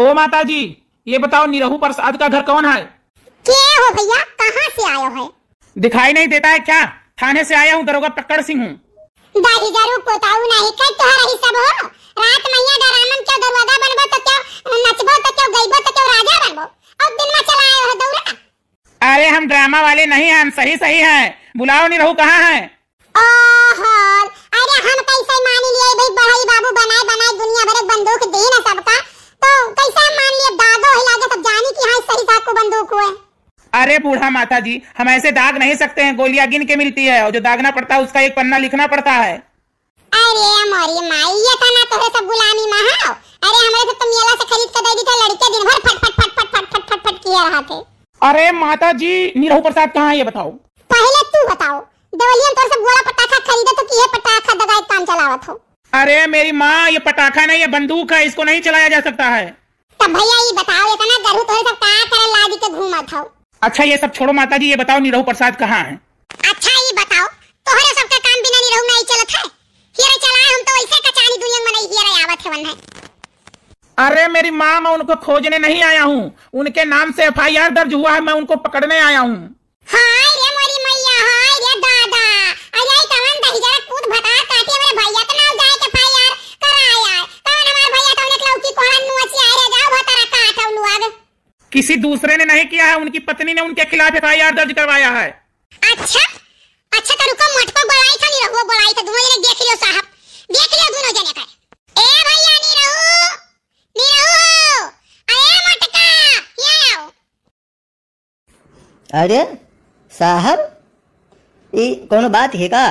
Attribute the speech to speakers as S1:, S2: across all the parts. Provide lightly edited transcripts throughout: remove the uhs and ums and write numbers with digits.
S1: ओ माता जी, ये बताओ निरहू प्रसाद का घर कौन है?
S2: के हो भैया, कहाँ से आयो है?
S1: दिखाई नहीं देता है क्या? थाने से आया हूँ, दरोगा पकड़ सिंह हूँ।
S2: दादी जरूर पोताऊ नहीं कई तोहरा ही सब हो। रात मैया डरामन क्यों दरवाजा बनबो तो क्यों नचबो तो क्यों गइबो तो क्यों राजा बनबो, और दिन में चला आयो है दौरा।
S1: अरे हम ड्रामा वाले नहीं हैं, हम सही सही हैं। बुलाओ निरहू कहाँ है?
S2: ओहो, अरे हम कैसे मान लिए भाई, बड़ाई बाबू बनाए बनाए दुनिया भर बंदूक दे ना सबका, तो कैसे मान लिए? दागो हिला के सब जानी कि हाँ सही साहब को बंदूक हुए।
S1: अरे बूढ़ा माता जी, हम ऐसे दाग नहीं सकते हैं, गोलियां गिन के मिलती है और जो दागना पड़ता है उसका एक पन्ना लिखना पड़ता है।
S2: अरे हमारी माई, ये था ना तोहरे सब गुलामी में हां। अरे हमारे तो मेला से खरीद के दे दी थे, लड़के दिन भर फट फट फट फट फट फट फट किया रहा थे।
S1: अरे माता जी, निरहू प्रसाद कहाँ है ये बताओ?
S2: पहले तू बताओ, देवलियन तोर सब गोला पटाखा खरीदे तो किए पटाखा दगाए काम चलावत हो?
S1: अरे मेरी माँ, ये पटाखा नहीं, ये बंदूक है, इसको नहीं चलाया जा सकता है।
S2: तब भैया ये बताओ, इतना गरहू तोरे सब का करे लादी के घूमत हो?
S1: अच्छा ये सब छोड़ो माता जी, ये बताओ निरहू प्रसाद कहाँ है?
S2: अच्छा ये बताओ, तोहरे सबका काम बिना निरहू नहीं चलत है? हिरे चलाए हम तो ऐसे कचानी दुनिया में नहीं हिरे आवत है वन है।
S1: अरे मेरी माँ, मैं उनको खोजने नहीं आया हूँ, उनके नाम से FIR दर्ज हुआ है, मैं उनको पकड़ने आया हूँ।
S2: हाय रे मोरी मैया, हाय रे दादा, अरे तवन दही जरा कूद भटा काटे मेरे भैया के नाम जाए के FIR कराया। कौन हमार भैया तो ने लौकी कोहन नुची आए रे, जाओ भतरा काटौ लुआग।
S1: किसी दूसरे ने नहीं किया है, उनकी पत्नी ने उनके खिलाफ FIR दर्ज करवाया है।
S2: अच्छा अच्छा, तो रुको, मटको बड़ाई था निरहू, बड़ाई था दोनों जने देख लियो साहब, देख लियो दोनों जने का। ए भैया निरहू, निरहू, अरे मटका ये आओ।
S3: अरे साहब, ये कौन बात है का?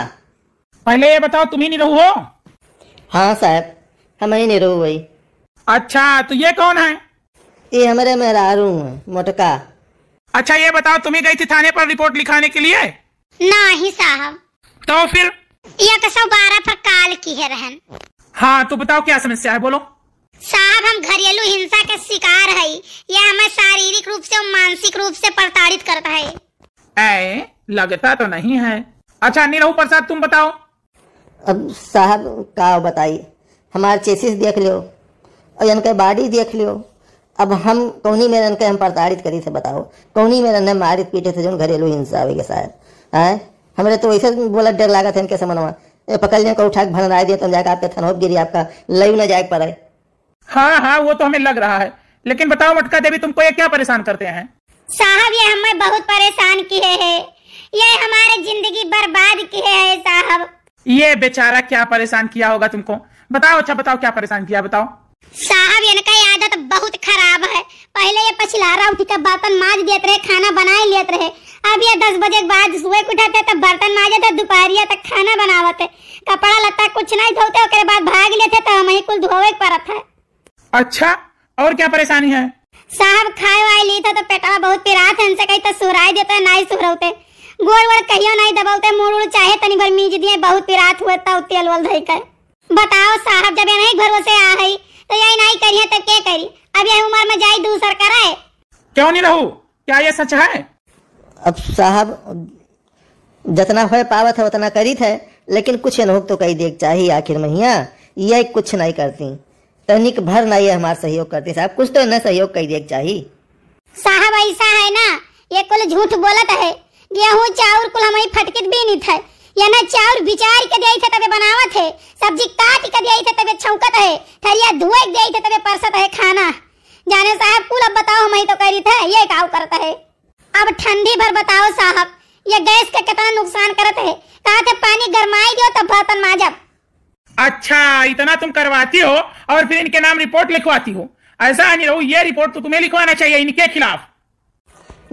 S1: पहले ये बताओ, तुम ही निरहू हो?
S3: हाँ साहब, हम ही निरहू भाई।
S1: अच्छा, तो ये कौन है?
S3: ये हमारे मेहरारू हैं, मोटका।
S1: अच्छा ये बताओ, तुम ही गई थी थाने पर रिपोर्ट लिखाने के लिए?
S2: नहीं साहब।
S1: तो फिर?
S2: ये 112 पर काल की है रहन।
S1: हाँ तो बताओ क्या समस्या है, बोलो।
S2: साहब हम घरेलू हिंसा के शिकार है, यह हमें शारीरिक रूप से और मानसिक रूप से प्रताड़ित करता है।
S1: लगता तो नहीं है। अच्छा निरहू प्रसाद तुम बताओ।
S3: अब साहब का बताइए, हमारे चेसिस देख लियो और इनके बॉडी देख लियो। अब हम कौनी में इनके हम प्रताड़ित करी से बताओ, कौनी में इन्हें मारित पीटे से जो घरेलू हिंसा होगी साहब? है हमारे तो ऐसे बोला डर लगा था इनके समनवा, पकड़ लिया को उठा के भरना दिया तो जाकर आपके थनोप गिरी, आपका लयू न जाए पड़े।
S1: हाँ हाँ वो तो हमें लग रहा है, लेकिन बताओ मटका देवी, तुमको ये क्या परेशान करते हैं?
S2: साहब ये हमें बहुत परेशान किए है, ये हमारे जिंदगी बर्बाद किए है साहब।
S1: ये बेचारा क्या परेशान किया होगा तुमको? बताओ, अच्छा बताओ क्या परेशान किया, बताओ।
S2: साहब इनका आदत बहुत खराब है, पहले ये पछलारा उठ के बर्तन माज देते रहे, खाना बना लेते रहे। अब ये 10 बजे के बाद सुबह उठाते तब बर्तन माजते, दोपहरिया तक खाना बनावते, कपड़ा लत्ता कुछ नहीं धोते, उसके बाद भाग लेते तो हम ही कुल धोवे पड़त है।
S1: अच्छा और क्या परेशानी है?
S2: साहब खाए वाए ली था तो पेटवा बहुत पिरात है, इनसे कहीं तो सुहराई देते नहीं सुहरौते, गोड़ वोड़ कहियो नहीं दबाते, मुड़ उड़ चाहे तनी भर मीज दिए, बहुत पिरात हुए तो तेल वल धई कर। बताओ साहब, जब ये नहीं भरोसे आ है तो यही नहीं करिए तो क्या करी? अब ये उम्र में जाई दूसर कराए।
S1: क्यों नहीं रहू, क्या ये सच है?
S3: अब साहब जितना हो पावत है उतना करी थे, लेकिन कुछ अनुभव तो कही देख चाहिए आखिर महिया, ये कुछ नहीं करती, तनिक भर नहीं है हमारा सहयोग करती साहब, कुछ तो न सहयोग कही देख चाहिए।
S2: साहब ऐसा है ना, ये कुल झूठ बोलत है, गेहूं चाउर कुल हमारी फटकित भी नहीं थे, ये ना चाउर बिचार के दिए थे तबे बनावत है, सब्जी काट के दिए थे तबे छौकत है, थरिया धुए के दिए थे तबे परसत है खाना। जाने साहब कुल अब बताओ हम ही तो करी थे, ये काव करता है? अब ठंडी भर बताओ साहब, ये गैस का कितना नुकसान करत है, कहा थे पानी गरमाई दियो तब बर्तन माजब।
S1: अच्छा इतना तुम करवाती हो और फिर इनके नाम रिपोर्ट लिखवाती हो, ऐसा नहीं रहू, ये रिपोर्ट तो तुम्हें लिखवाना चाहिए इनके खिलाफ।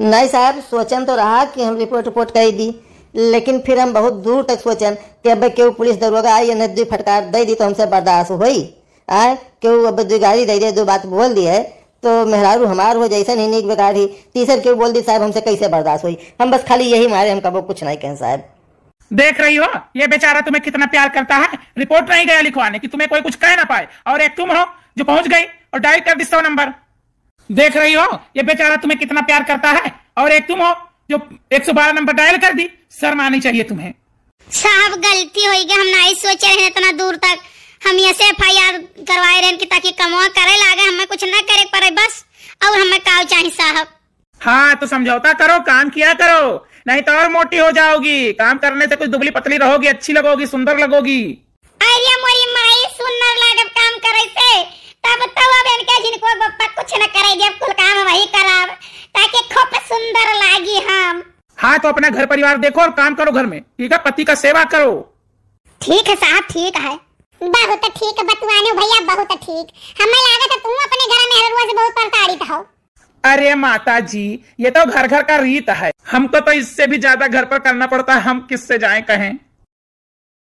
S3: नहीं साहब, सोचन तो रहा कि हम रिपोर्ट कर दी, लेकिन फिर हम बहुत दूर तक सोचन कि अब क्यों पुलिस दरोगा आई नदी फटकार दे दी तो हमसे बर्दाश्त हुई, आए क्यों अब जो गाड़ी दे दिया, जो बात बोल दी है तो मेहरारू हमार हो जैसा नहीं नीक बेकार ही, तीसर क्यों बोल दी साहब, हमसे कैसे बर्दाश्त हुई? हम बस खाली यही मारे, हम कबो कुछ नहीं कहें साहब।
S1: देख रही हो ये बेचारा तुम्हें कितना प्यार करता है, रिपोर्ट नहीं गया लिखवाने कि तुम्हें कोई कुछ कह ना पाए, और एक तुम हो जो पहुंच गई और डायल कर दी 100 नंबर। देख रही हो ये बेचारा तुम्हें कितना प्यार करता है, और एक तुम हो जो 112 नंबर डायल कर दी। शर्म आनी चाहिए तुम्हें।
S2: साहब गलती हो गई, हम नहीं सोचे रहे इतना दूर तक, हम ऐसे FIR करवाए रहे कि ताकि कमवा करे लागे, हमें कुछ न करे पड़े बस। और हमें काव चाहिए साहब।
S1: हाँ तो समझौता करो, काम किया करो, नहीं तो और मोटी हो जाओगी। काम करने से कुछ दुबली पतली रहोगी, अच्छी लगोगी, सुंदर लगोगी।
S2: अरे मोरी माई सुंदर लागब काम करे से, तब तो अब इनके जिनको बप्पा कुछ न करे, जब कुल काम वही कराव ताकि खूब सुंदर लागी हम।
S1: हाँ तो अपना घर परिवार देखो और काम करो घर में, ठीक है? पति का सेवा करो।
S2: ठीक है साहब, ठीक है। बहुत ठीक बतवाने भैया, बहुत ठीक। हमें लागत है तुम अपने घर में हर रोज बहुत प्रताड़ित हो।
S1: अरे माता जी, ये तो घर घर का रीत है, हमको तो इससे भी ज्यादा घर पर करना पड़ता है, हम किससे जाएं कहें।